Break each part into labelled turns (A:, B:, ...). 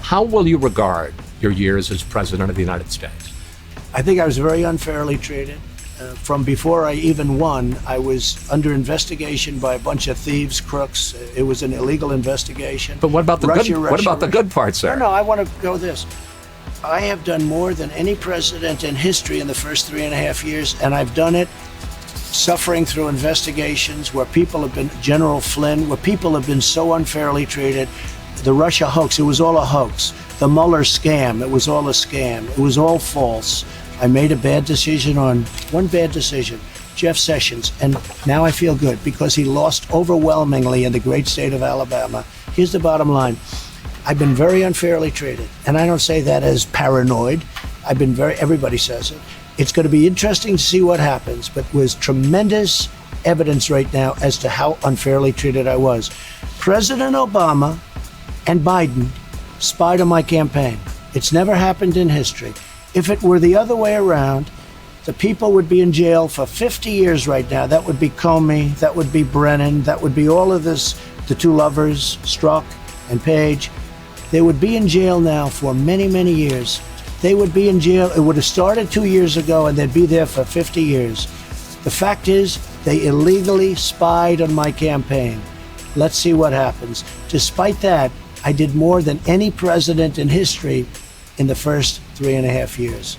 A: How will you regard your years as President of the United States?
B: I think I was very unfairly treated. From before I even won, I was under investigation by a bunch of thieves, crooks. It was an illegal investigation.
A: But what about the the good parts there?
B: No, I want to go this. I have done more than any president in history in the first 3.5 years, and I've done it suffering through investigations where people have been, General Flynn, where people have been so unfairly treated. The Russia hoax, it was all a hoax. The Mueller scam, it was all a scam. It was all false. I made a bad decision on one bad decision, Jeff Sessions, and now I feel good because he lost overwhelmingly in the great state of Alabama. Here's the bottom line. I've been very unfairly treated, and I don't say that as paranoid. Everybody says it. It's going to be interesting to see what happens, but there's tremendous evidence right now as to how unfairly treated I was. President Obama and Biden spied on my campaign. It's never happened in history. If it were the other way around, the people would be in jail for 50 years right now. That would be Comey, that would be Brennan, that would be all of this, the two lovers, Strzok and Page. They would be in jail now for many, many years. They would be in jail. It would have started 2 years ago and they'd be there for 50 years. The fact is, they illegally spied on my campaign. Let's see what happens. Despite that, I did more than any president in history in the first 3.5 years.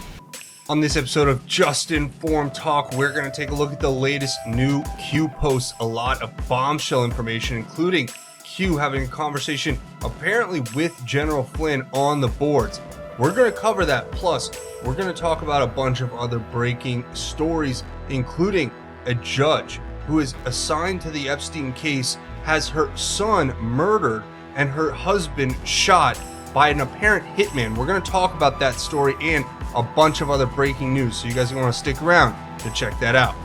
C: On this episode of Just Informed Talk, we're going to take a look at the latest new Q posts, a lot of bombshell information, including Q having a conversation apparently with General Flynn on the boards. We're going to cover that. Plus, we're going to talk about a bunch of other breaking stories, including a judge who is assigned to the Epstein case has her son murdered and her husband shot by an apparent hitman. We're going to talk about that story and a bunch of other breaking news, so you guys are going to stick around to check that out.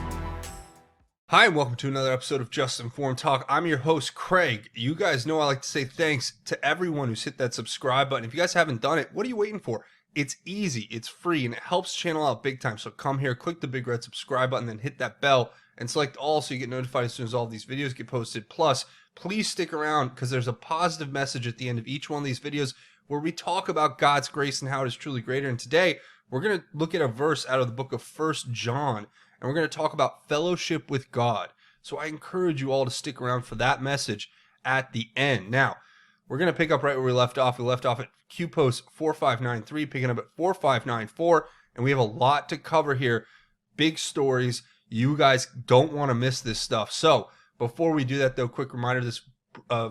C: Hi, and welcome to another episode of Just Informed Talk. I'm your host, Craig. You guys know I like to say thanks to everyone who's hit that subscribe button. If you guys haven't done it, what are you waiting for? It's easy, it's free, and it helps channel out big time. So come here, click the big red subscribe button, then hit that bell and select all so you get notified as soon as all these videos get posted. Plus, please stick around because there's a positive message at the end of each one of these videos where we talk about God's grace and how it is truly greater. And today, we're going to look at a verse out of the book of 1 John, and we're going to talk about fellowship with God. So I encourage you all to stick around for that message at the end. Now, we're going to pick up right where we left off. We left off at Q post 4593, picking up at 4594, and we have a lot to cover here. Big stories. You guys don't want to miss this stuff. So before we do that, though, quick reminder, this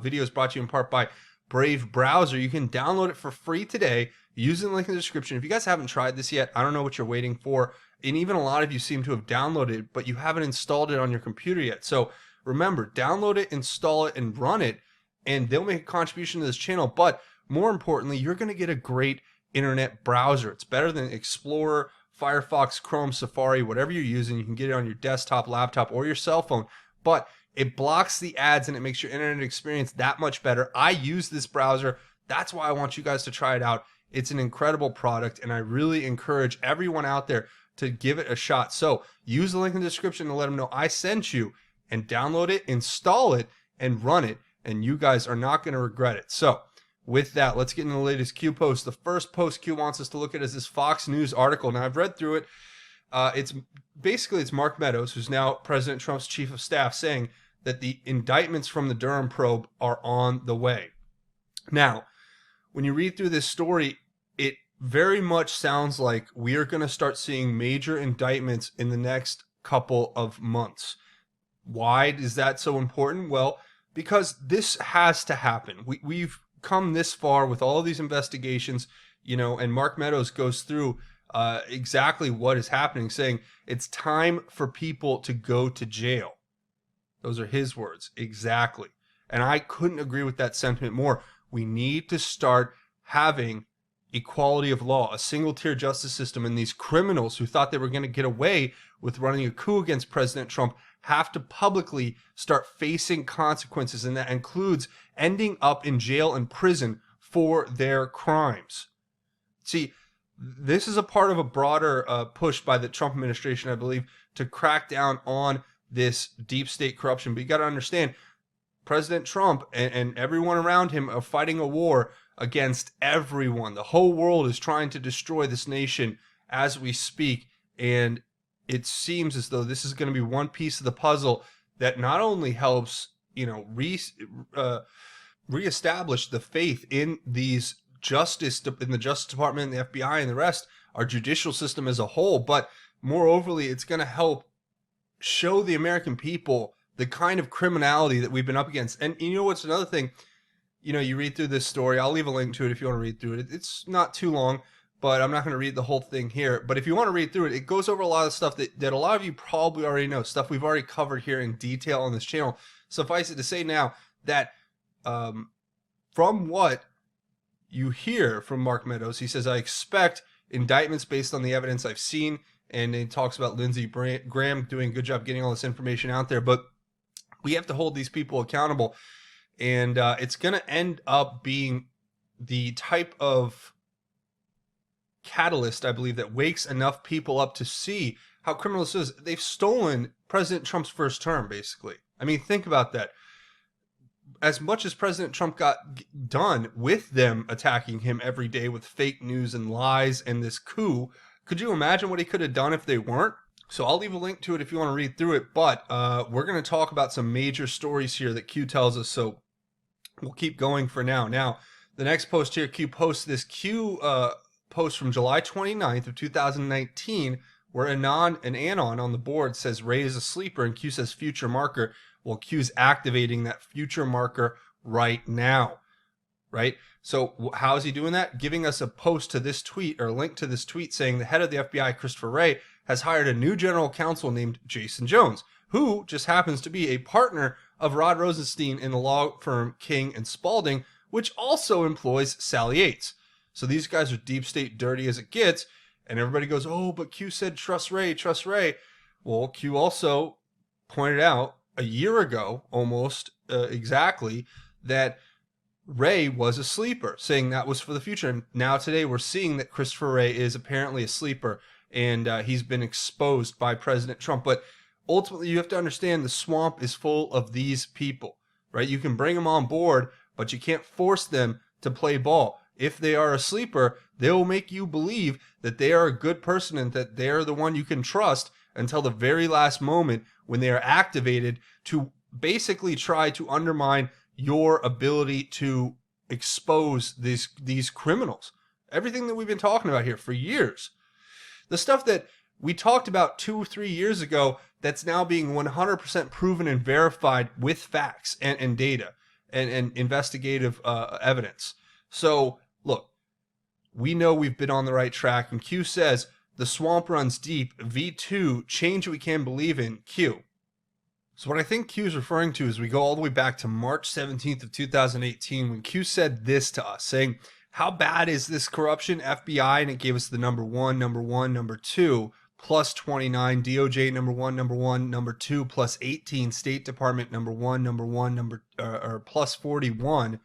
C: video is brought to you in part by Brave Browser. You can download it for free today using the link in the description. If you guys haven't tried this yet, I don't know what you're waiting for. And even a lot of you seem to have downloaded it, but you haven't installed it on your computer yet. So remember, download it, install it, and run it, and they'll make a contribution to this channel. But more importantly, you're going to get a great internet browser. It's better than Explorer, Firefox, Chrome, Safari, whatever you're using. You can get it on your desktop, laptop, or your cell phone. But it blocks the ads and it makes your internet experience that much better. I use this browser. That's why I want you guys to try it out. It's an incredible product, and I really encourage everyone out there to give it a shot. So use the link in the description to let them know I sent you, and download it, install it, and run it, and you guys are not going to regret it. So with that, let's get into the latest Q post. The first post Q wants us to look at is this Fox News article. Now, I've read through it. It's Mark Meadows, who's now President Trump's chief of staff, saying that the indictments from the Durham probe are on the way. Now, when you read through this story, it very much sounds like we are going to start seeing major indictments in the next couple of months. Why is that so important? Well, because this has to happen. We've come this far with all of these investigations, and Mark Meadows goes through exactly what is happening, saying it's time for people to go to jail. Those are his words, exactly. And I couldn't agree with that sentiment more. We need to start having equality of law, a single-tier justice system, and these criminals who thought they were going to get away with running a coup against President Trump have to publicly start facing consequences, and that includes ending up in jail and prison for their crimes. See, this is a part of a broader push by the Trump administration, I believe, to crack down on this deep state corruption. But you got to understand, President Trump and everyone around him are fighting a war against everyone. The whole world is trying to destroy this nation as we speak. And it seems as though this is going to be one piece of the puzzle that not only helps, reestablish the faith in these in the Justice Department and the FBI and the rest, our judicial system as a whole, but moreover, it's going to help show the American people the kind of criminality that we've been up against. And you know what's another thing? You read through this story. I'll leave a link to it if you want to read through it. It's not too long, but I'm not going to read the whole thing here. But if you want to read through it, it goes over a lot of stuff that a lot of you probably already know, stuff we've already covered here in detail on this channel. Suffice it to say now that from what you hear from Mark Meadows, he says, I expect indictments based on the evidence I've seen. And he talks about Lindsey Graham doing a good job getting all this information out there. But we have to hold these people accountable. And it's going to end up being the type of catalyst, I believe, that wakes enough people up to see how criminal this is. They've stolen President Trump's first term, basically. I mean, think about that. As much as President Trump got done with them attacking him every day with fake news and lies and this coup, could you imagine what he could have done if they weren't? So I'll leave a link to it if you want to read through it. But we're going to talk about some major stories here that Q tells us. So we'll keep going for now. Now, the next post here, Q posts this post from July 29th of 2019, where an anon on the board says Ray is a sleeper, and Q says future marker. Well, Q's activating that future marker right now, right? So how is he doing that? Giving us a post to this tweet, or a link to this tweet, saying the head of the FBI, Christopher Wray, has hired a new general counsel named Jason Jones, who just happens to be a partner of Rod Rosenstein in the law firm King and Spalding, which also employs Sally Yates. So these guys are deep state dirty as it gets, and everybody goes, oh, but Q said trust Ray, trust Ray. Well, Q also pointed out a year ago, almost exactly, that Ray was a sleeper, saying that was for the future. And now today we're seeing that Christopher Wray is apparently a sleeper, and he's been exposed by President Trump. But ultimately, you have to understand the swamp is full of these people, right? You can bring them on board, but you can't force them to play ball. If they are a sleeper, they will make you believe that they are a good person and that they are the one you can trust until the very last moment when they are activated to basically try to undermine your ability to expose these criminals. Everything that we've been talking about here for years. The stuff that we talked about 2 or 3 years ago that's now being 100% proven and verified with facts and data and investigative evidence. So, look, we know we've been on the right track, and Q says, the swamp runs deep, V2, change we can believe in, Q. So what I think Q is referring to is we go all the way back to March 17th of 2018 when Q said this to us, saying, how bad is this corruption? FBI, and it gave us the number 1, number 2, plus 29, DOJ number 1, number 2, plus 18, State Department number 1, plus 41.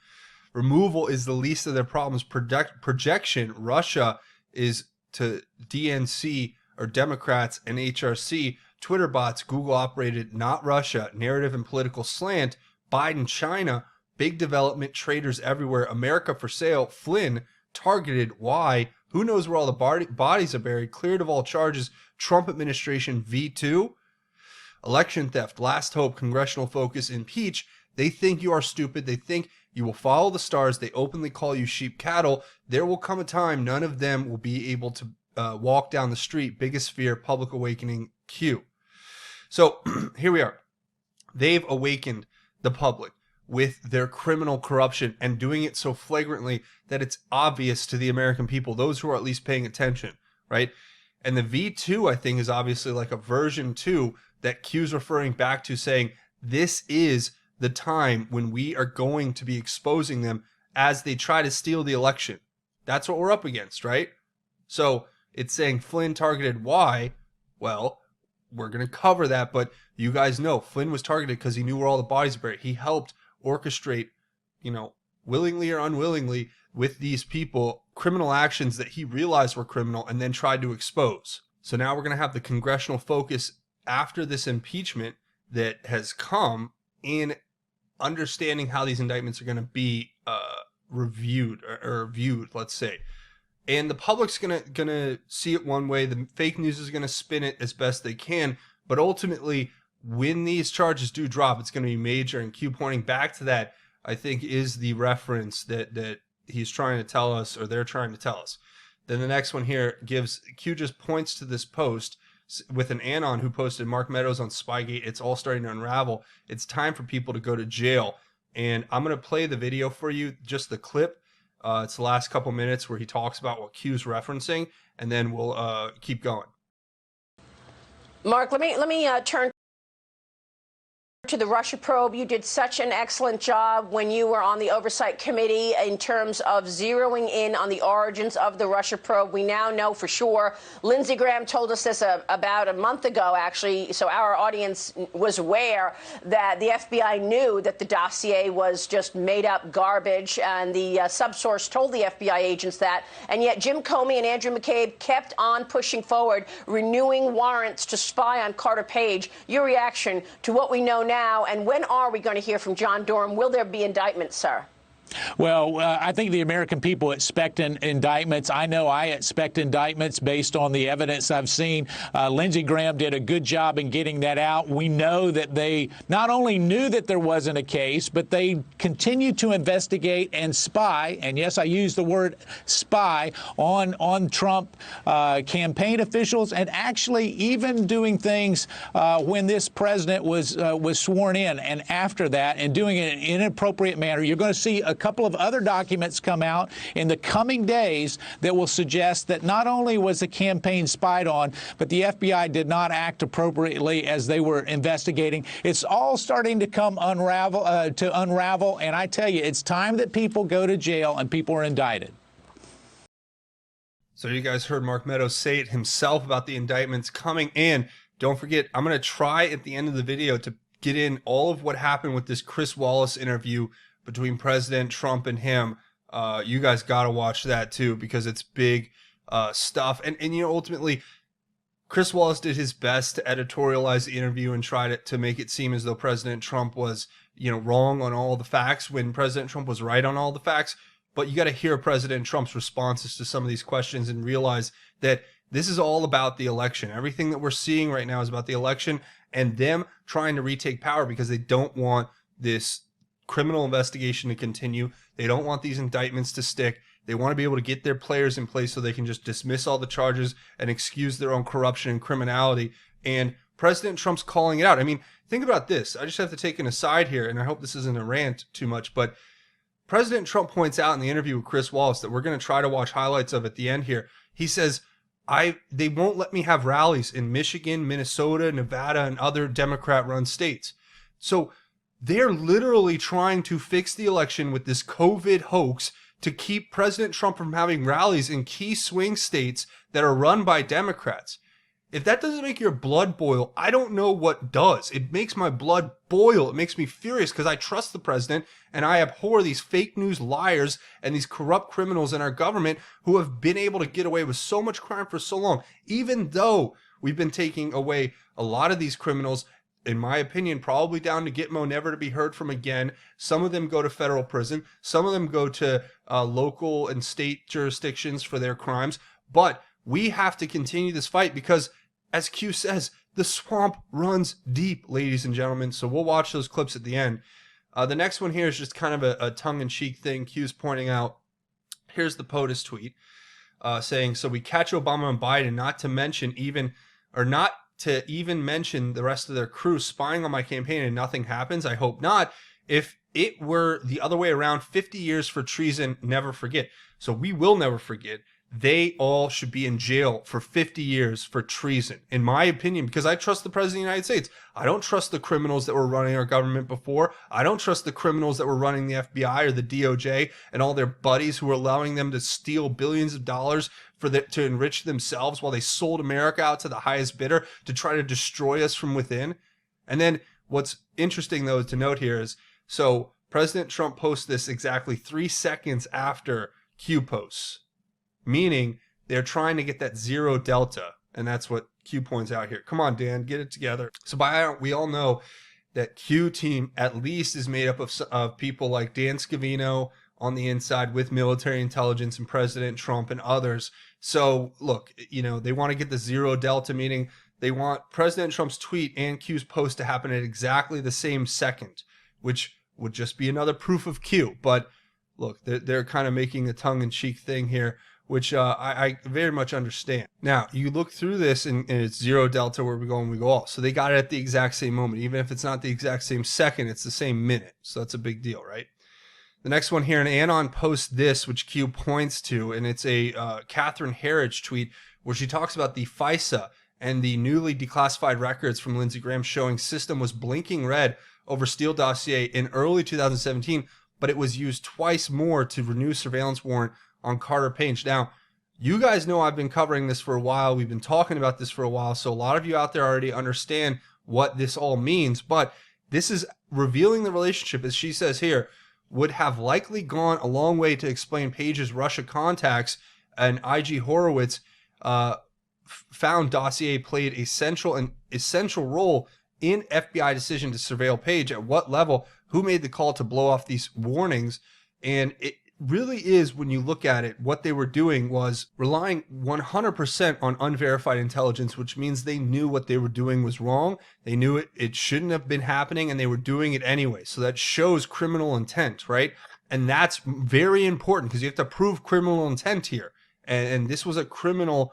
C: Removal is the least of their problems. Projection, Russia is to DNC or Democrats and HRC. Twitter bots, Google operated, not Russia. Narrative and political slant. Biden, China. Big development, traders everywhere. America for sale. FLYNN, targeted. Why? Who knows where all the bodies are buried? Cleared of all charges. Trump administration, V2. Election theft, last hope, congressional focus, impeach. They think you are stupid. They think you will follow the stars. They openly call you sheep cattle. There will come a time none of them will be able to walk down the street. Biggest fear, public awakening, Q. So here we are. They've awakened the public with their criminal corruption and doing it so flagrantly that it's obvious to the American people, those who are at least paying attention, right? And the V2, I think, is obviously like a version 2 that Q's referring back to, saying this is the time when we are going to be exposing them as they try to steal the election. That's what we're up against, right? So it's saying FLYNN targeted. Why? Well, we're going to cover that, but you guys know FLYNN was targeted because he knew where all the bodies were buried. He helped orchestrate, willingly or unwillingly, with these people, criminal actions that he realized were criminal and then tried to expose. So now we're going to have the congressional focus after this impeachment that has come in understanding how these indictments are going to be reviewed or viewed, let's say. And the public's gonna see it one way. The fake news is gonna spin it as best they can. But ultimately, when these charges do drop, it's gonna be major. And Q pointing back to that, I think, is the reference that he's trying to tell us, or they're trying to tell us. Then the next one here gives Q just points to this post with an anon who posted Mark Meadows on Spygate. It's all starting to unravel. It's time for people to go to jail. And I'm gonna play the video for you, just the clip. It's the last couple minutes where he talks about what Q's referencing, and then we'll keep going.
D: Mark, let me turn to the Russia probe. You did such an excellent job when you were on the Oversight Committee in terms of zeroing in on the origins of the Russia probe. We now know for sure. Lindsey Graham told us this about a month ago, actually, so our audience was aware that the FBI knew that the dossier was just made-up garbage, and the subsource told the FBI agents that, and yet Jim Comey and Andrew McCabe kept on pushing forward, renewing warrants to spy on Carter Page. Your reaction to what we know now, and when are we going to hear from John Durham? Will there be indictments, sir?
E: Well, I think the American people expect indictments. I know I expect indictments based on the evidence I've seen. Lindsey Graham did a good job in getting that out. We know that they not only knew that there wasn't a case, but they continued to investigate and spy, and yes, I use the word spy, on Trump campaign officials, and actually even doing things when this president was sworn in and after that, and doing it in an inappropriate manner. You're going to see a couple of other documents come out in the coming days that will suggest that not only was the campaign spied on, but the FBI did not act appropriately as they were investigating. It's all starting to come unravel, and I tell you, it's time that people go to jail and people are indicted.
C: So you guys heard Mark Meadows say it himself about the indictments coming. And don't forget, I'm going to try at the end of the video to get in all of what happened with this Chris Wallace interview between President Trump and him. You guys got to watch that too, because it's big stuff. And you know, ultimately, Chris Wallace did his best to editorialize the interview and try to make it seem as though President Trump was, you know, wrong on all the facts when President Trump was right on all the facts. But you got to hear President Trump's responses to some of these questions and realize that this is all about the election. Everything that we're seeing right now is about the election and them trying to retake power because they don't want this criminal investigation to continue. They don't want these indictments to stick. They want to be able to get their players in place so they can just dismiss all the charges and excuse their own corruption and criminality. And President Trump's calling it out. I mean, think about this. I just have to take an aside here, and I hope this isn't a rant too much, but President Trump points out in the interview with Chris Wallace that we're going to try to watch highlights of at the end here. He says, they won't let me have rallies in Michigan, Minnesota, Nevada, and other Democrat-run states. So they're literally trying to fix the election with this COVID hoax to keep President Trump from having rallies in key swing states that are run by Democrats. If that doesn't make your blood boil, I don't know what does. It makes my blood boil. It makes me furious because I trust the president and I abhor these fake news liars and these corrupt criminals in our government who have been able to get away with so much crime for so long, even though we've been taking away a lot of these criminals, in my opinion, probably down to Gitmo, never to be heard from again. Some of them go to federal prison. Some of them go to local and state jurisdictions for their crimes. But we have to continue this fight because, as Q says, the swamp runs deep, ladies and gentlemen. So we'll watch those clips at the end. The next one here is just kind of a tongue-in-cheek thing. Q's pointing out, here's the POTUS tweet saying, so we catch Obama and Biden, not to even mention the rest of their crew spying on my campaign and nothing happens. I hope not. If it were the other way around, 50 years for treason, never forget. So we will never forget. They all should be in jail for 50 years for treason, in my opinion, because I trust the President of the United States. I don't trust the criminals that were running our government before. I don't trust the criminals that were running the FBI or the DOJ and all their buddies who were allowing them to steal billions of dollars to enrich themselves while they sold America out to the highest bidder to try to destroy us from within. And then what's interesting, though, to note here is, so President Trump posts this exactly 3 seconds after Q posts, meaning they're trying to get that zero delta. And that's what Q points out here. Come on, Dan, get it together. So we all know that Q team at least is made up of people like Dan Scavino on the inside with military intelligence and President Trump and others. So look, they want to get the zero delta, meaning they want President Trump's tweet and Q's post to happen at exactly the same second, which would just be another proof of Q. But look, they're kind of making a tongue-in-cheek thing here, which I very much understand. Now, you look through this and it's zero delta, where we go and we go all. So they got it at the exact same moment. Even if it's not the exact same second, it's the same minute. So that's a big deal, right? The next one here, and Anon posts this, which Q points to, and it's a Catherine Herridge tweet where she talks about the FISA and the newly declassified records from Lindsey Graham showing system was blinking red over Steele dossier in early 2017, but it was used twice more to renew surveillance warrant on Carter Page. Now, you guys know I've been covering this for a while. We've been talking about this for a while, so a lot of you out there already understand what this all means, but this is revealing the relationship, as she says here, would have likely gone a long way to explain Page's Russia contacts, and IG Horowitz found dossier played a essential role in FBI decision to surveil Page. At what level? Who made the call to blow off these warnings? And it really is, when you look at it, what they were doing was relying 100% on unverified intelligence, which means they knew what they were doing was wrong. They knew it shouldn't have been happening, and they were doing it anyway. So that shows criminal intent, right? And that's very important because you have to prove criminal intent here. And this was a criminal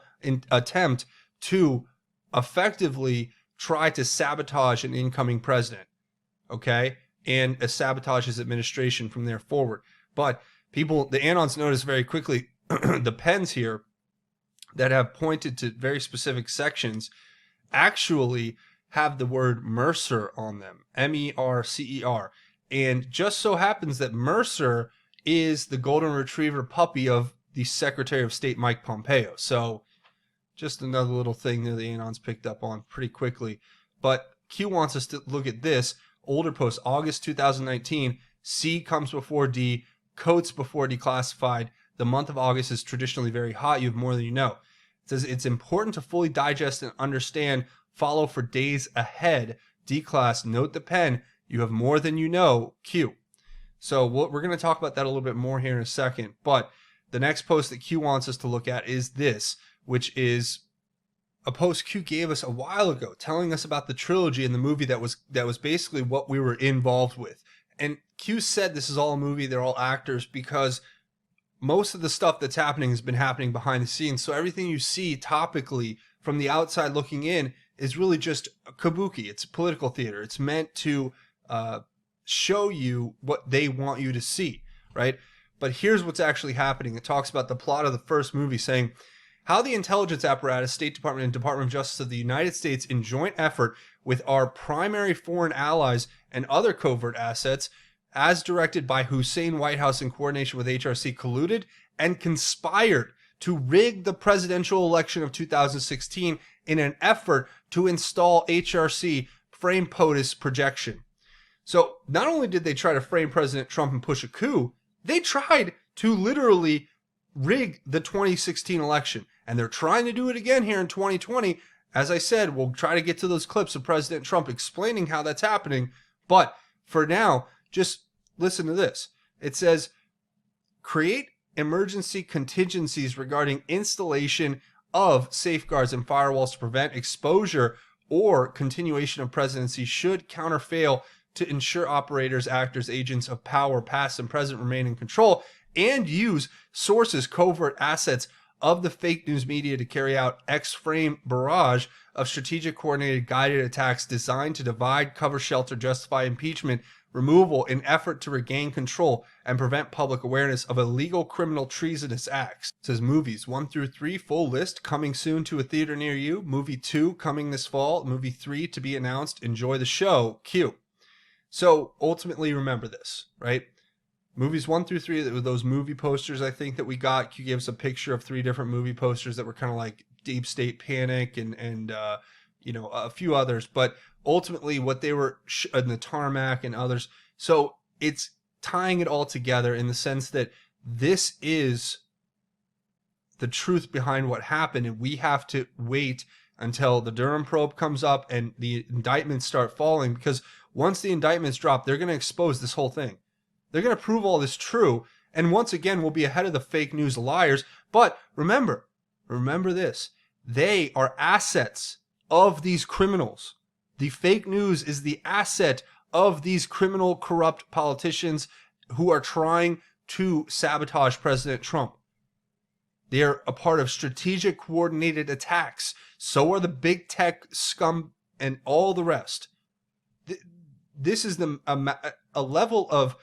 C: attempt to effectively try to sabotage an incoming president, okay? And sabotage his administration from there forward. But people, the Anons notice very quickly the pens here that have pointed to very specific sections actually have the word Mercer on them, Mercer. And just so happens that Mercer is the golden retriever puppy of the Secretary of State, Mike Pompeo. So just another little thing that the Anons picked up on pretty quickly. But Q wants us to look at this older post, August 2019. C comes before D, Coates before declassified. The month of August is traditionally very hot. You have more than you know. It says it's important to fully digest and understand, follow for days ahead. D-class, note the pen. You have more than you know. Q. So we're going to talk about that a little bit more here in a second. But the next post that Q wants us to look at is this, which is a post Q gave us a while ago, telling us about the trilogy in the movie that was basically what we were involved with. And Q said this is all a movie, they're all actors, because most of the stuff that's happening has been happening behind the scenes. So everything you see topically from the outside looking in is really just kabuki. It's political theater. It's meant to show you what they want you to see, right? But here's what's actually happening. It talks about the plot of the first movie, saying how the intelligence apparatus, State Department, and Department of Justice of the United States, in joint effort with our primary foreign allies and other covert assets, as directed by Hussein White House in coordination with HRC, colluded and conspired to rig the presidential election of 2016 in an effort to install HRC frame POTUS projection. So not only did they try to frame President Trump and push a coup, they tried to literally rig the 2016 election. And they're trying to do it again here in 2020. As I said, we'll try to get to those clips of President Trump explaining how that's happening. But for now, just listen to this. It says, create emergency contingencies regarding installation of safeguards and firewalls to prevent exposure or continuation of presidency should counterfail to ensure operators, actors, agents of power, past and present, remain in control, and use sources, covert assets of the fake news media to carry out X-frame barrage of strategic, coordinated, guided attacks designed to divide, cover, shelter, justify impeachment, removal in effort to regain control and prevent public awareness of illegal, criminal, treasonous acts. It says movies 1 through 3, full list, coming soon to a theater near you. Movie 2 coming this fall. Movie 3 to be announced. Enjoy the show. Q. So ultimately, remember this, right? Movies 1 through 3, those movie posters I think that we got. Q gave us a picture of 3 different movie posters that were kind of like Deep State Panic and you know, a few others. But ultimately what they were in the tarmac and others. So it's tying it all together in the sense that this is the truth behind what happened. And we have to wait until the Durham probe comes up and the indictments start falling, because once the indictments drop, they're going to expose this whole thing. They're going to prove all this true. And once again, we'll be ahead of the fake news liars. But remember this. They are assets of these criminals. The fake news is the asset of these criminal, corrupt politicians who are trying to sabotage President Trump. They are a part of strategic coordinated attacks. So are the big tech scum and all the rest. This is a level of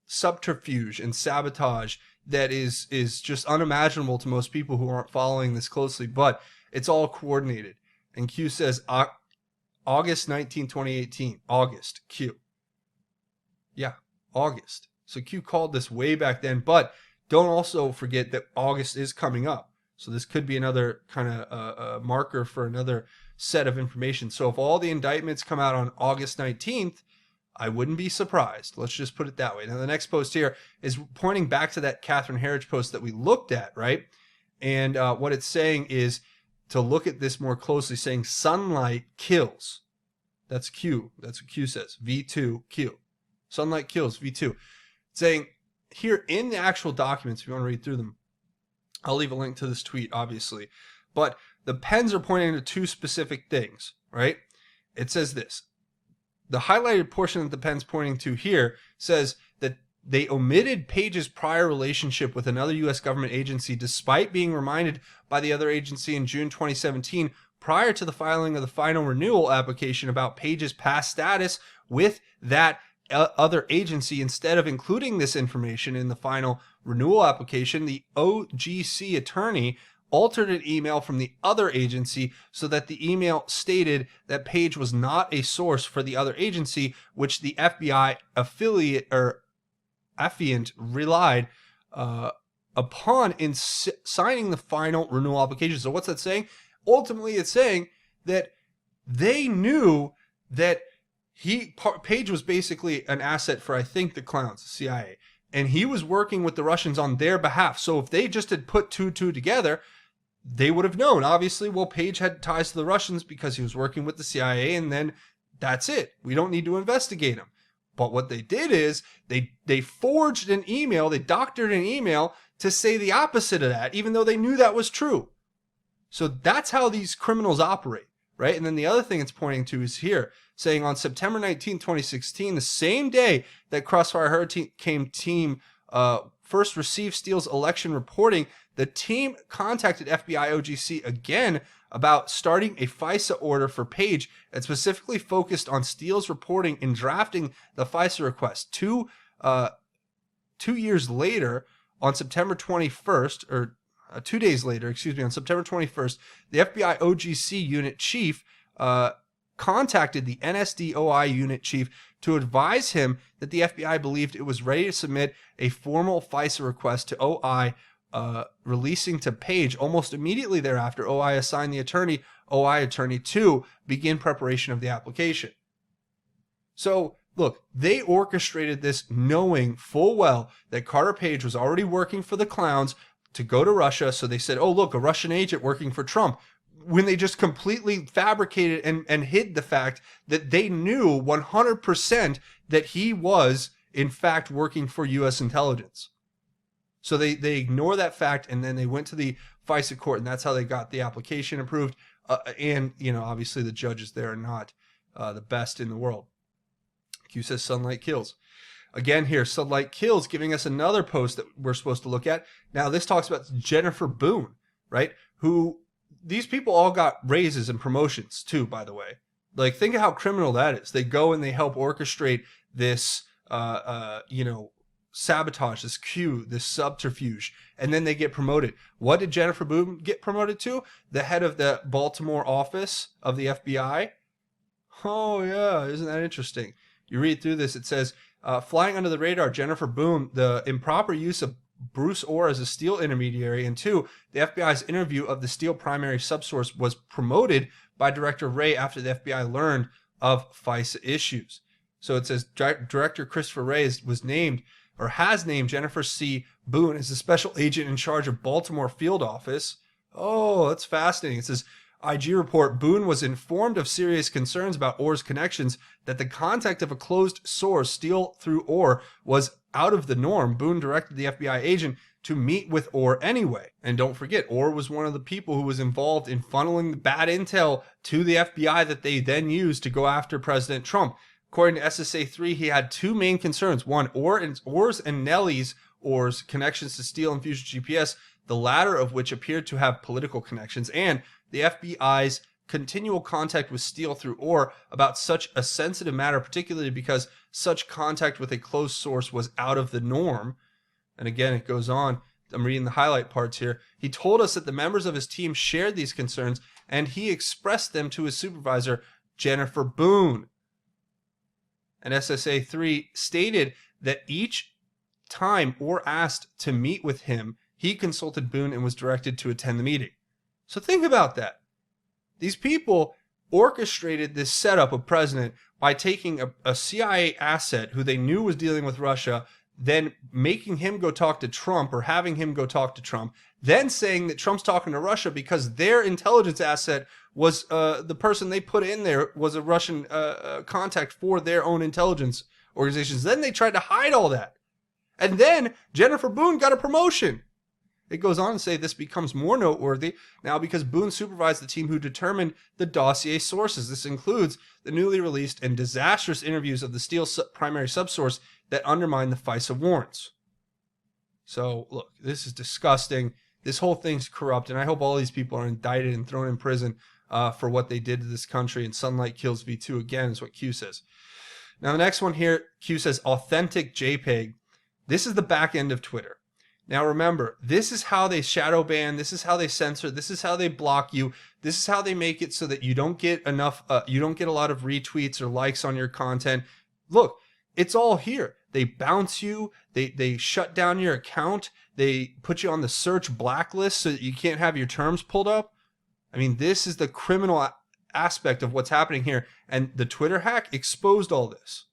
C: subterfuge and sabotage that is just unimaginable to most people who aren't following this closely, but it's all coordinated. And Q says August 19, 2018. August, Q. Yeah, August. So Q called this way back then, but don't also forget that August is coming up. So this could be another kind of marker for another set of information. So if all the indictments come out on August 19th, I wouldn't be surprised. Let's just put it that way. Now, the next post here is pointing back to that Catherine Herridge post that we looked at, right? And what it's saying is to look at this more closely, saying sunlight kills. That's Q. That's what Q says. V2, Q. Sunlight kills, V2. Saying here in the actual documents, if you want to read through them, I'll leave a link to this tweet, obviously. But the pens are pointing to two specific things, right? It says this. The highlighted portion that the pen's pointing to here says that they omitted Page's prior relationship with another U.S. government agency despite being reminded by the other agency in June 2017 prior to the filing of the final renewal application about Page's past status with that other agency. Instead of including this information in the final renewal application, the OGC attorney altered an email from the other agency so that the email stated that Page was not a source for the other agency, which the FBI affiliate or affiant relied upon in signing the final renewal application. So what's that saying? Ultimately, it's saying that they knew that Page was basically an asset for, I think, the clowns, the CIA, and he was working with the Russians on their behalf. So if they just had put two together, they would have known. Obviously, well, Page had ties to the Russians because he was working with the CIA, and then that's it. We don't need to investigate him. But what they did is they forged an email, they doctored an email to say the opposite of that, even though they knew that was true. So that's how these criminals operate, right? And then the other thing it's pointing to is here, saying on September 19, 2016, the same day that Crossfire Hurricane team first received Steele's election reporting, the team contacted FBI OGC again about starting a FISA order for Page that specifically focused on Steele's reporting and drafting the FISA request. 2 years later, on September 21st, or 2 days later, on September 21st, the FBI OGC unit chief contacted the NSDOI unit chief to advise him that the FBI believed it was ready to submit a formal FISA request to OI, releasing to Page. Almost immediately thereafter, OI assigned the OI attorney to begin preparation of the application. So, look, they orchestrated this knowing full well that Carter Page was already working for the clowns to go to Russia. So they said, oh, look, a Russian agent working for Trump, when they just completely fabricated and hid the fact that they knew 100% that he was, in fact, working for U.S. intelligence. So they ignore that fact, and then they went to the FISA court, and that's how they got the application approved. And, obviously the judges there are not the best in the world. Q says sunlight kills. Again here, sunlight kills, giving us another post that we're supposed to look at. Now, this talks about Jennifer Boone, right? These people all got raises and promotions too, by the way. Like, think of how criminal that is. They go and they help orchestrate this, sabotage, this coup, this subterfuge, and then they get promoted. What did Jennifer Boone get promoted to? The head of the Baltimore office of the FBI. Oh, yeah. Isn't that interesting? You read through this, it says, flying under the radar, Jennifer Boone, the improper use of Bruce Orr as a Steele intermediary, and 2, the FBI's interview of the Steele primary subsource was promoted by Director Wray after the FBI learned of FISA issues. So it says Director Christopher Wray was named, or has named, Jennifer C. Boone as the special agent in charge of Baltimore field office. Oh, that's fascinating. It says IG report, Boone was informed of serious concerns about Orr's connections, that the contact of a closed source, Steele through Orr, was out of the norm. Boone directed the FBI agent to meet with Orr anyway. And don't forget, Orr was one of the people who was involved in funneling the bad intel to the FBI that they then used to go after President Trump. According to SSA 3, he had two main concerns. One, Orr's and Nelly's Orr's connections to Steele and Fusion GPS, the latter of which appeared to have political connections, and the FBI's continual contact with Steele through Orr about such a sensitive matter, particularly because such contact with a closed source was out of the norm. And again, it goes on. I'm reading the highlight parts here. He told us that the members of his team shared these concerns, and he expressed them to his supervisor, Jennifer Boone. And SSA 3 stated that each time Orr asked to meet with him, he consulted Boone and was directed to attend the meeting. So think about that. These people orchestrated this setup of president by taking a CIA asset who they knew was dealing with Russia, then making him go talk to Trump or having him go talk to Trump, then saying that Trump's talking to Russia because their intelligence asset was the person they put in there was a Russian contact for their own intelligence organizations. Then they tried to hide all that. And then Jennifer Boone got a promotion. It goes on to say this becomes more noteworthy now because Boone supervised the team who determined the dossier sources. This includes the newly released and disastrous interviews of the Steele primary subsource that undermine the FISA warrants. So, look, this is disgusting. This whole thing's corrupt, and I hope all these people are indicted and thrown in prison for what they did to this country. And sunlight kills V2 again is what Q says. Now, the next one here, Q says authentic JPEG. This is the back end of Twitter. Now remember, this is how they shadow ban, this is how they censor, this is how they block you, this is how they make it so that you don't get enough, you don't get a lot of retweets or likes on your content. Look, it's all here. They bounce you, they shut down your account, they put you on the search blacklist so that you can't have your terms pulled up. I mean, this is the criminal aspect of what's happening here, and the Twitter hack exposed all this.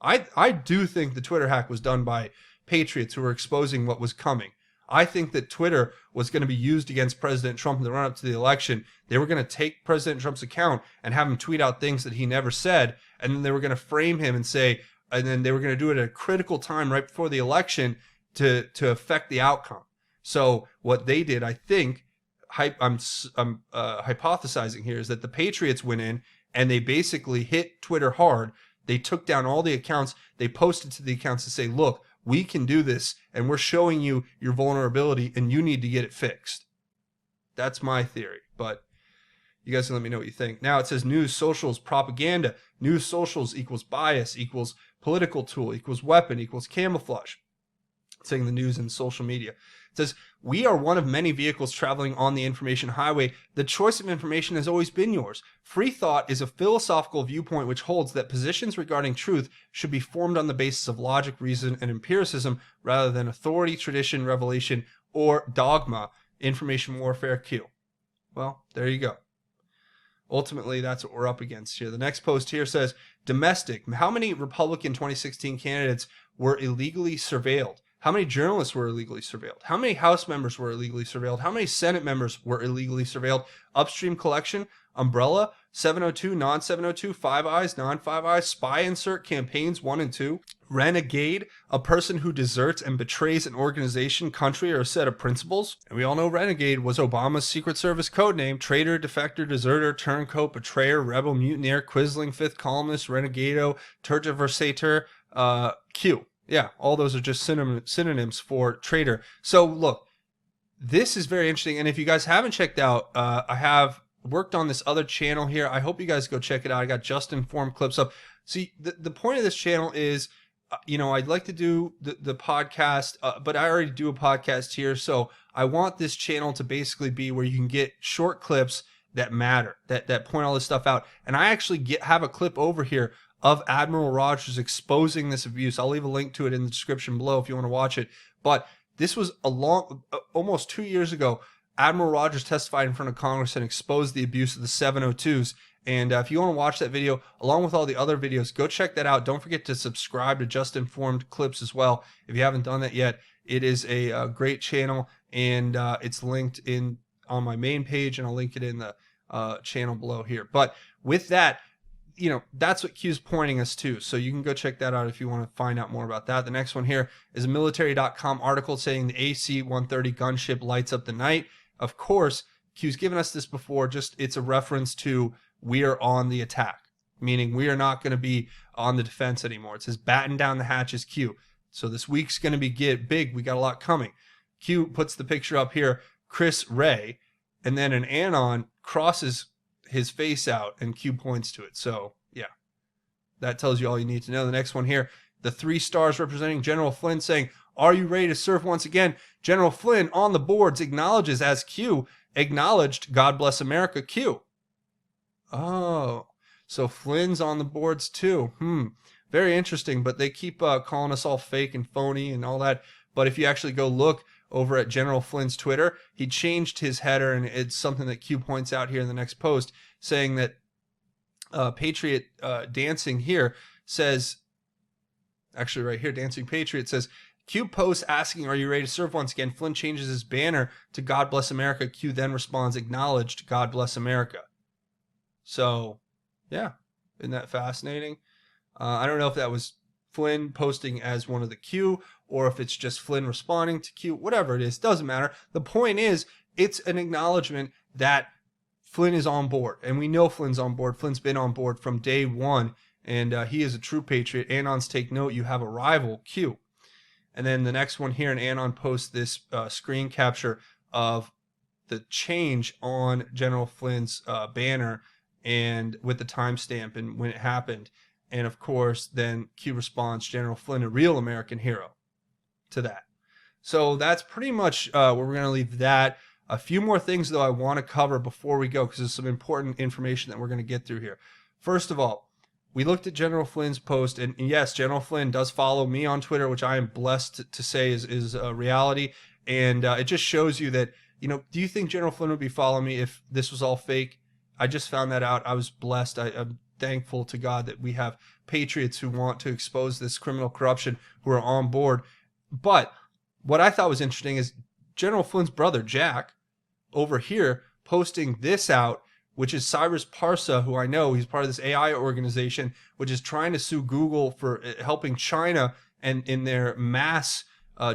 C: I do think the Twitter hack was done by patriots who were exposing what was coming. I think that Twitter was going to be used against President Trump in the run-up to the election. They were going to take President Trump's account and have him tweet out things that he never said, and then they were going to frame him and say, and then they were going to do it at a critical time right before the election to affect the outcome. So what they did, I think, I'm hypothesizing here, is that the patriots went in and they basically hit Twitter hard. They took down all the accounts. They posted to the accounts to say, look, we can do this, and we're showing you your vulnerability, and you need to get it fixed. That's my theory, but you guys can let me know what you think. Now it says news, socials, propaganda. News, socials equals bias, equals political tool, equals weapon, equals camouflage. It's saying the news and social media. It says, we are one of many vehicles traveling on the information highway. The choice of information has always been yours. Free thought is a philosophical viewpoint which holds that positions regarding truth should be formed on the basis of logic, reason, and empiricism rather than authority, tradition, revelation, or dogma. Information warfare Q. Well, there you go. Ultimately, that's what we're up against here. The next post here says, domestic. How many Republican 2016 candidates were illegally surveilled? How many journalists were illegally surveilled? How many House members were illegally surveilled? How many Senate members were illegally surveilled? Upstream collection, umbrella, 702, non-702, Five Eyes, non-Five Eyes, spy insert, campaigns 1 and 2. Renegade, a person who deserts and betrays an organization, country, or a set of principles. And we all know Renegade was Obama's Secret Service codename. Traitor, defector, deserter, turncoat, betrayer, rebel, mutineer, quisling, fifth columnist, renegado, tergiversator, Q. Yeah, all those are just synonyms for traitor. So look, this is very interesting. And if you guys haven't checked out, I have worked on this other channel here. I hope you guys go check it out. I got just informed clips up. See, the point of this channel is, I'd like to do the podcast, but I already do a podcast here. So I want this channel to basically be where you can get short clips that matter, that point all this stuff out. And I actually have a clip over here of Admiral Rogers exposing this abuse. I'll leave a link to it in the description below if you want to watch it. But this was almost 2 years ago. Admiral Rogers testified in front of Congress and exposed the abuse of the 702s. And if you want to watch that video, along with all the other videos, go check that out. Don't forget to subscribe to Just Informed Clips as well if you haven't done that yet. It is a great channel, and it's linked on my main page, and I'll link it in the channel below here. But with that, you know, that's what Q's pointing us to. So you can go check that out if you want to find out more about that. The next one here is a military.com article saying the AC-130 gunship lights up the night. Of course, Q's given us this before, just it's a reference to we are on the attack, meaning we are not going to be on the defense anymore. It says batten down the hatches, Q. So this week's going to be big. We got a lot coming. Q puts the picture up here, Chris Ray, and then an anon crosses his face out and Q points to it. So yeah, that tells you all you need to know. The next one here, the 3 stars representing General Flynn saying, are you ready to serve once again? General Flynn on the boards acknowledges as Q acknowledged God bless America, Q. Oh, so Flynn's on the boards too. Very interesting, but they keep calling us all fake and phony and all that. But if you actually go look over at General Flynn's Twitter, he changed his header, and it's something that Q points out here in the next post, saying that Patriot Dancing here says, actually right here, Dancing Patriot says, Q posts asking, are you ready to serve once again? Flynn changes his banner to God bless America. Q then responds, acknowledged, God bless America. So, yeah, isn't that fascinating? I don't know if that was Flynn posting as one of the Q, or if it's just Flynn responding to Q, whatever it is, doesn't matter. The point is, it's an acknowledgement that Flynn is on board, and we know Flynn's on board. Flynn's been on board from day one, and he is a true patriot. Anons, take note, you have a rival, Q. And then the next one here, and Anon posts this screen capture of the change on General Flynn's banner, and with the timestamp and when it happened. And of course, then Q responds, General Flynn, a real American hero, to that. So that's pretty much where we're going to leave that. A few more things, though, I want to cover before we go, because there's some important information that we're going to get through here. First of all, we looked at General Flynn's post, and yes, General Flynn does follow me on Twitter, which I am blessed to say is a reality. And it just shows you that, you know, do you think General Flynn would be following me if this was all fake? I just found that out. I was blessed. I'm thankful to God that we have patriots who want to expose this criminal corruption, who are on board. But what I thought was interesting is General Flynn's brother, Jack, over here posting this out, which is Cyrus Parsa, who I know, he's part of this AI organization, which is trying to sue Google for helping China and in their mass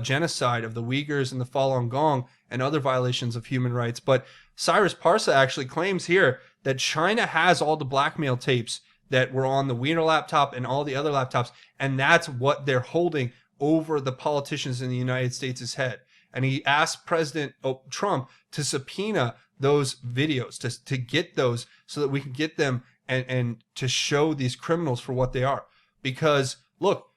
C: genocide of the Uyghurs and the Falun Gong and other violations of human rights. But Cyrus Parsa actually claims here that China has all the blackmail tapes that were on the Wiener laptop and all the other laptops, and that's what they're holding over the politicians in the United States' head. And he asked President Trump to subpoena those videos, to get those so that we can get them and to show these criminals for what they are. Because, look,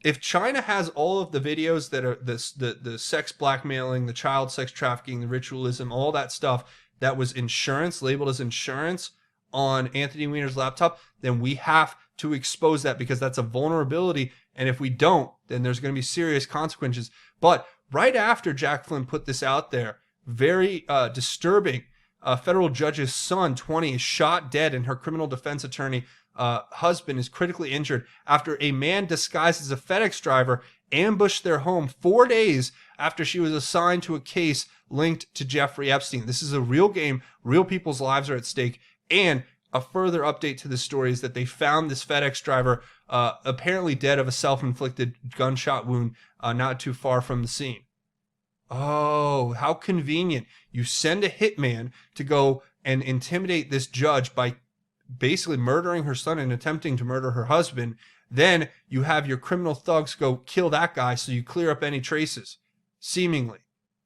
C: if China has all of the videos that are the sex blackmailing, the child sex trafficking, the ritualism, all that stuff that was insurance, labeled as insurance on Anthony Weiner's laptop, then we have to expose that, because that's a vulnerability. And if we don't, then there's going to be serious consequences. But right after Jack Flynn put this out there, very disturbing, a federal judge's son, 20, is shot dead, and her criminal defense attorney husband is critically injured after a man disguised as a FedEx driver ambushed their home 4 days after she was assigned to a case linked to Jeffrey Epstein. This is a real game. Real people's lives are at stake. And a further update to the story is that they found this FedEx driver apparently dead of a self-inflicted gunshot wound not too far from the scene. Oh, how convenient. You send a hitman to go and intimidate this judge by basically murdering her son and attempting to murder her husband. Then you have your criminal thugs go kill that guy so you clear up any traces. Seemingly.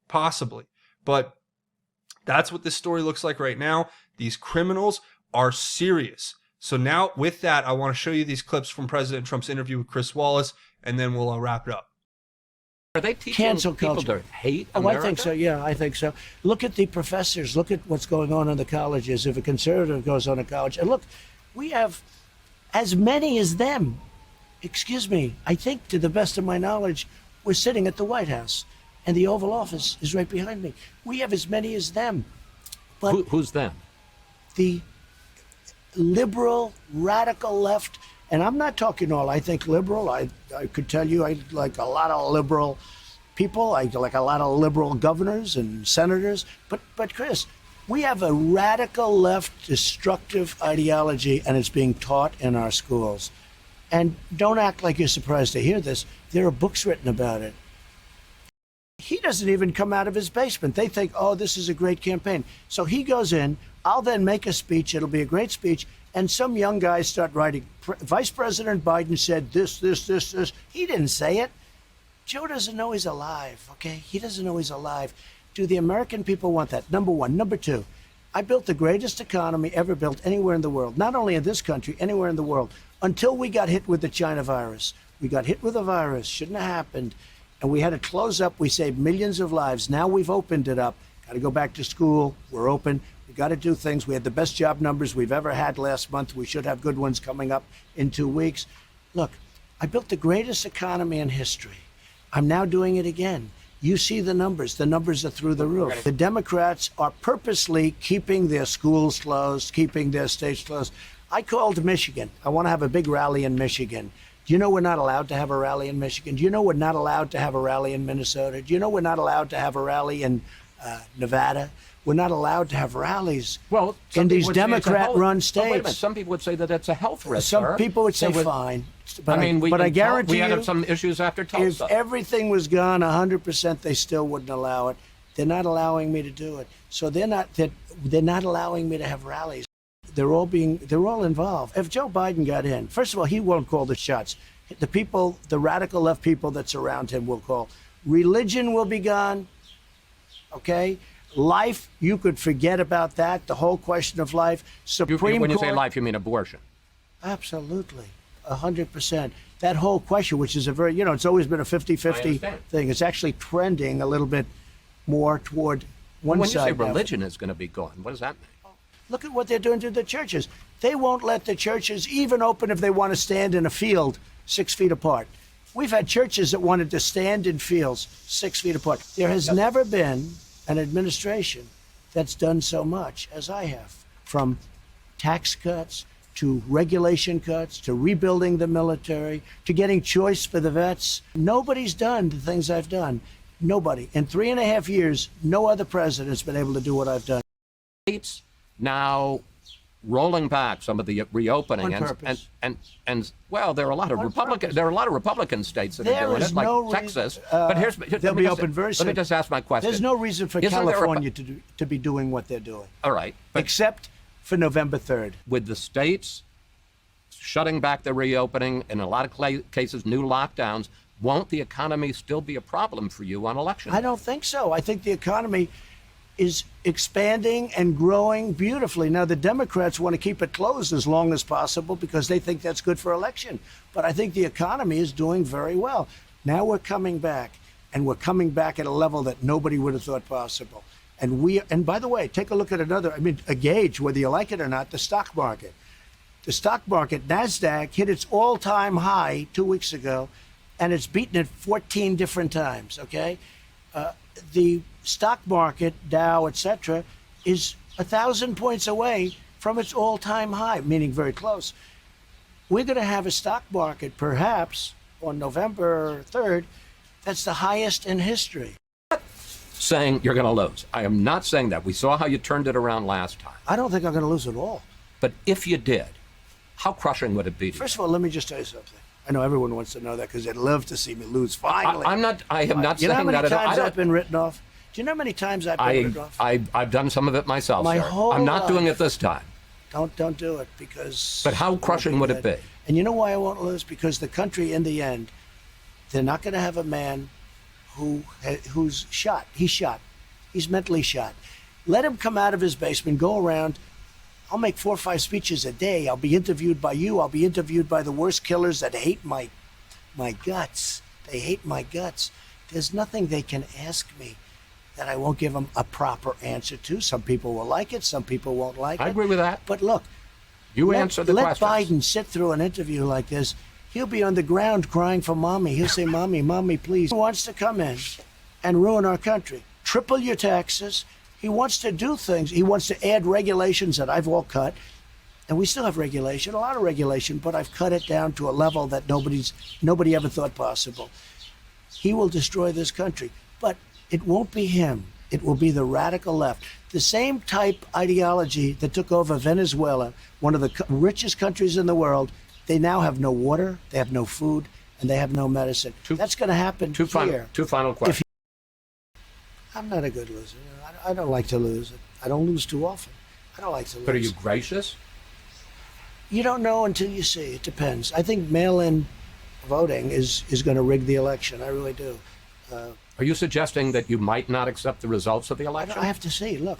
C: Possibly. But that's what this story looks like right now. These criminals are serious. So now with that, I want to show you these clips from President Trump's interview with Chris Wallace, and then we'll wrap it up.
A: Are they teaching
B: Cancel
A: people
B: culture.
A: to hate
B: Oh,
A: America?
B: I think so. Yeah, I think so. Look at the professors. Look at what's going on in the colleges. If a conservative goes on a college, and look, we have as many as them. Excuse me. I think, to the best of my knowledge, we're sitting at the White House, and the Oval Office is right behind me. We have as many as them. But
A: Who's them?
B: the liberal, radical left, and I'm not talking all. I think liberal. I could tell you I like a lot of liberal people. I like a lot of liberal governors and senators. But Chris, We have a radical left destructive ideology, and it's being taught in our schools. And don't act like you're surprised to hear this. There are books written about it. He doesn't even come out of his basement. They think, oh, this is a great campaign. So he goes in. I'll then make a speech. It'll be a great speech. And some young guys start writing. Vice President Biden said this. He didn't say it. Joe doesn't know he's alive, okay? He doesn't know he's alive. Do the American people want that? Number one. Number two, I built the greatest economy ever built anywhere in the world, not only in this country, anywhere in the world, until we got hit with the China virus. We got hit with a virus, shouldn't have happened, and we had to close up. We saved millions of lives. Now we've opened it up. Got to go back to school. We're open. We got to do things. We had the best job numbers we've ever had last month. We should have good ones coming up in 2 weeks. Look, I built the greatest economy in history. I'm now doing it again. You see the numbers. The numbers are through the roof. The Democrats are purposely keeping their schools closed, keeping their states closed. I called Michigan. I want to have a big rally in Michigan. Do you know we're not allowed to have a rally in Michigan? Do you know we're not allowed to have a rally in Minnesota? Do you know we're not allowed to have a rally in Nevada? We're not allowed to have rallies in these Democrat-run states.
A: Wait a minute. Some people would say that it's a health risk.
B: Some people would say fine.
A: But
B: I guarantee
A: we
B: you,
A: had some issues after Tulsa.
B: if everything was gone 100%, they still wouldn't allow it. They're not allowing me to do it. So they're not allowing me to have rallies. They're all involved. If Joe Biden got in, first of all, he won't call the shots. The people, the radical left people that surround him will call. Religion will be gone. Okay? Life, you could forget about that. The whole question of life. Supreme Court.
A: When you say life, you mean abortion?
B: Absolutely. 100%. That whole question, which is a very, it's always been a 50-50 thing. It's actually trending a little bit more toward one
A: when
B: side.
A: When you say religion is going to be gone, what does that mean?
B: Look at what they're doing to the churches. They won't let the churches even open if they want to stand in a field 6 feet apart. We've had churches that wanted to stand in fields 6 feet apart. There has never been an administration that's done so much as I have, from tax cuts to regulation cuts, to rebuilding the military, to getting choice for the vets. Nobody's done the things I've done. Nobody. In 3.5 years, no other president's been able to do what I've done.
A: States now rolling back some of the reopening and well, there are a lot of Republican states that are doing it, like Texas. But
B: they'll be open very soon.
A: Let me just ask my question.
B: There's no reason for California to be doing what they're doing.
A: All right,
B: except for November 3rd.
A: With the states shutting back the reopening, in a lot of cases, new lockdowns, won't the economy still be a problem for you on election day?
B: I don't think so. I think the economy is expanding and growing beautifully. Now, the Democrats want to keep it closed as long as possible because they think that's good for election. But I think the economy is doing very well. Now we're coming back, and we're coming back at a level that nobody would have thought possible. And by the way, take a look at a gauge, whether you like it or not, the stock market. The stock market, NASDAQ, hit its all-time high 2 weeks ago, and it's beaten it 14 different times, okay? The stock market, Dow, etc., is 1,000 points away from its all-time high, meaning very close. We're going to have a stock market, perhaps, on November 3rd, that's the highest in history.
A: Saying you're going to lose. I am not saying that. We saw how you turned it around last time.
B: I don't think I'm going to lose at all.
A: But if you did, how crushing would it be to you?
B: First of all, let me just tell you something. I know everyone wants to know that because they'd love to see me lose finally.
A: I am not saying that at all.
B: You know how many times I've been written off? Do you know how many times I've been written off?
A: I've done some of it myself,
B: My
A: sir.
B: whole
A: I'm not
B: life.
A: doing it this time.
B: Don't do it because...
A: But how crushing would it be?
B: And you know why I won't lose? Because the country, in the end, they're not going to have a man who's shot. He's shot. He's mentally shot. Let him come out of his basement, go around. I'll make 4 or 5 speeches a day. I'll be interviewed by you. I'll be interviewed by the worst killers that hate my guts. They hate my guts. There's nothing they can ask me that I won't give them a proper answer to. Some people will like it. Some people won't like it.
A: I agree with that.
B: But look,
A: answer the
B: let
A: questions.
B: Biden sit through an interview like this. He'll be on the ground crying for mommy. He'll say, mommy, mommy, please. He wants to come in and ruin our country. Triple your taxes. He wants to do things. He wants to add regulations that I've all cut. And we still have regulation, a lot of regulation, but I've cut it down to a level that nobody ever thought possible. He will destroy this country. But it won't be him. It will be the radical left. The same type ideology that took over Venezuela, one of the richest countries in the world. They now have no water, they have no food, and they have no medicine. That's going to happen here.
A: Two final questions.
B: I'm not a good loser. I don't like to lose. I don't lose too often. I don't like to lose.
A: But are you gracious?
B: You don't know until you see. It depends. I think mail-in voting is going to rig the election. I really do.
A: Are you suggesting that you might not accept the results of the election?
B: I have to see. Look,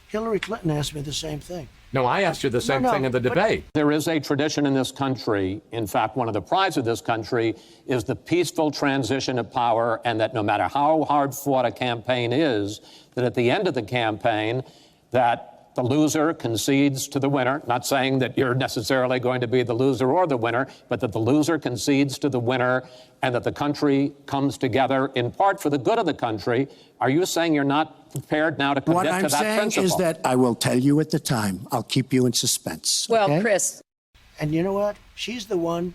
B: Hillary Clinton asked me the same thing.
A: No, I asked you the same thing in the debate.
F: There is a tradition in this country. In fact, one of the prides of this country is the peaceful transition of power, and that no matter how hard fought a campaign is, that at the end of the campaign, that the loser concedes to the winner, not saying that you're necessarily going to be the loser or the winner, but that the loser concedes to the winner and that the country comes together in part for the good of the country. Are you saying you're not prepared now to commit to that principle?
B: What I'm saying is that I will tell you at the time. I'll keep you in suspense.
G: Well,
B: okay?
G: Chris.
B: And you know what? She's the one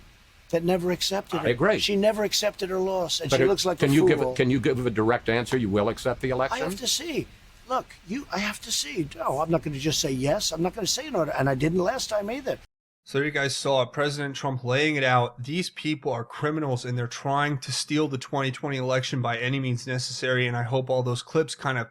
B: that never accepted it.
A: I agree.
B: She never accepted her loss, and
A: But
B: she looks like
A: can
B: a
A: you
B: fool.
A: Can you give a direct answer? You will accept the election?
B: I have to see. Look, I have to see. No, I'm not going to just say yes. I'm not going to say no, and I didn't last time either.
C: So you guys saw President Trump laying it out. These people are criminals, and they're trying to steal the 2020 election by any means necessary. And I hope all those clips kind of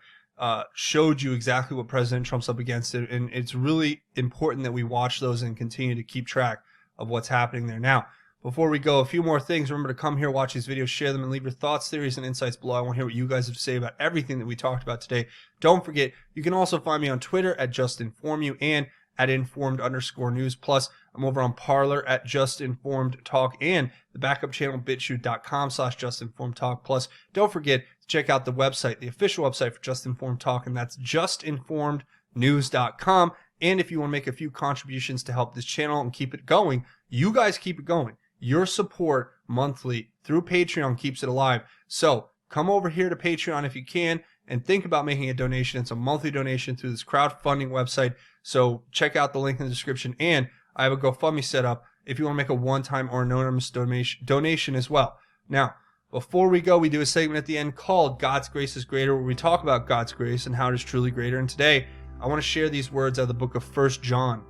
C: showed you exactly what President Trump's up against. And it's really important that we watch those and continue to keep track of what's happening there. Now, before we go, a few more things. Remember to come here, watch these videos, share them, and leave your thoughts, theories, and insights below. I want to hear what you guys have to say about everything that we talked about today. Don't forget, you can also find me on Twitter at JustInformYou and at informed_news. Plus, I'm over on Parlor at JustInformedTalk and the backup channel BitChute.com/JustInformedTalk. Plus, don't forget to check out the website, the official website for Just Informed Talk, and that's JustInformedNews.com. And if you want to make a few contributions to help this channel and keep it going, you guys keep it going. Your support monthly through Patreon keeps it alive. So come over here to Patreon if you can and think about making a donation. It's a monthly donation through this crowdfunding website. So check out the link in the description. And I have a GoFundMe set up if you want to make a one-time or anonymous donation as well. Now, before we go, we do a segment at the end called God's Grace is Greater, where we talk about God's grace and how it is truly greater. And today, I want to share these words out of the book of 1 John.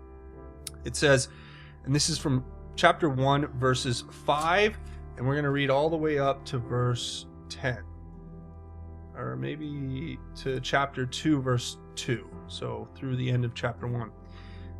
C: It says, and this is from chapter 1, verses 5, and we're going to read all the way up to verse 10. Or maybe to chapter 2, verse 2. So through the end of chapter 1.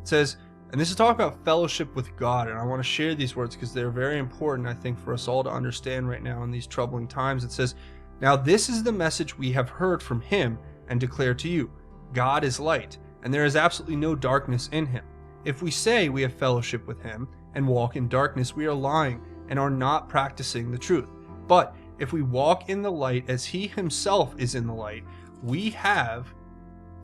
C: It says, and this is talking about fellowship with God, and I want to share these words because they're very important, I think, for us all to understand right now in these troubling times. It says, now this is the message we have heard from him and declare to you. God is light, and there is absolutely no darkness in him. If we say we have fellowship with him and walk in darkness, we are lying and are not practicing the truth. But if we walk in the light as he himself is in the light, we have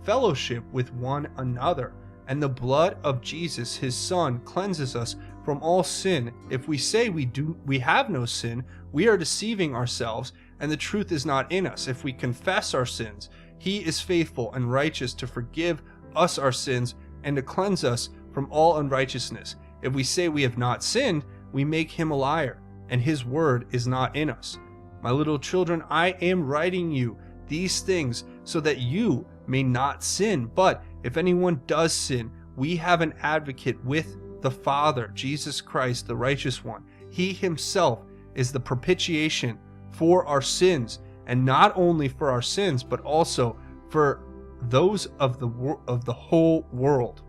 C: fellowship with one another. And the blood of Jesus, his son, cleanses us from all sin. If we say we have no sin, we are deceiving ourselves, and the truth is not in us. If we confess our sins, he is faithful and righteous to forgive us our sins and to cleanse us from all unrighteousness. If we say we have not sinned, we make him a liar, and his word is not in us. My little children, I am writing you these things so that you may not sin. But if anyone does sin, we have an advocate with the Father, Jesus Christ, the righteous one. He himself is the propitiation for our sins, and not only for our sins, but also for those of the whole world.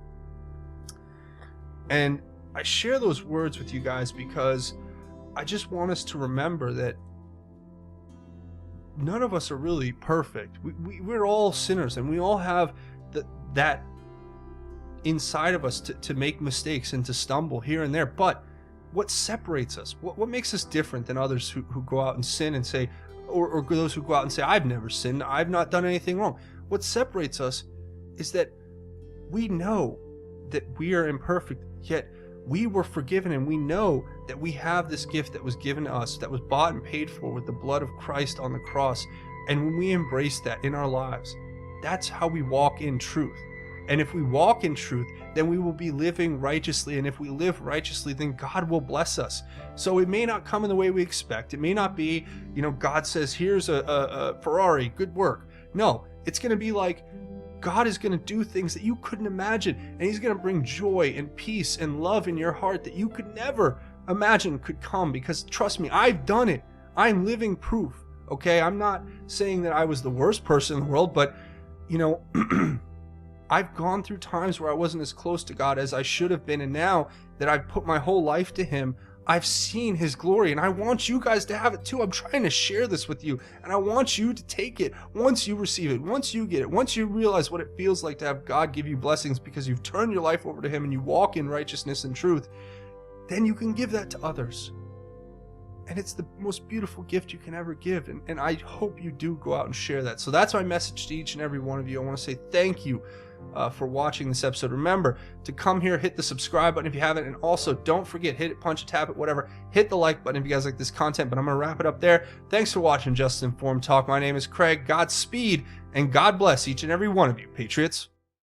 C: And I share those words with you guys because I just want us to remember that none of us are really perfect. We're all sinners, and we all have that inside of us to make mistakes and to stumble here and there. But what separates us? What makes us different than others who go out and sin and say, or those who go out and say, I've never sinned, I've not done anything wrong? What separates us is that we know that we are imperfect, yet we were forgiven, and we know that we have this gift that was given to us, that was bought and paid for with the blood of Christ on the cross. And when we embrace that in our lives, that's how we walk in truth. And if we walk in truth, then we will be living righteously. And if we live righteously, then God will bless us. So it may not come in the way we expect. It may not be, God says, here's a Ferrari, good work. No, It's going to be like God is going to do things that you couldn't imagine, and he's going to bring joy and peace and love in your heart that you could never imagine could come, because trust me, I've done it. I'm living proof. Okay, I'm not saying that I was the worst person in the world, but you know, I've gone through times where I wasn't as close to God as I should have been, and now that I've put my whole life to him, I've seen his glory, and I want you guys to have it too. I'm trying to share this with you, and I want you to take it once you receive it, once you get it, once you realize what it feels like to have God give you blessings because you've turned your life over to him and you walk in righteousness and truth. Then you can give that to others. And it's the most beautiful gift you can ever give. And I hope you do go out and share that. So that's my message to each and every one of you. I want to say thank you for watching this episode. Remember to come here, hit the subscribe button if you haven't. And also don't forget, hit it, punch it, tap it, whatever. Hit the like button if you guys like this content. But I'm going to wrap it up there. Thanks for watching Just Informed Talk. My name is Craig. Godspeed and God bless each and every one of you, Patriots.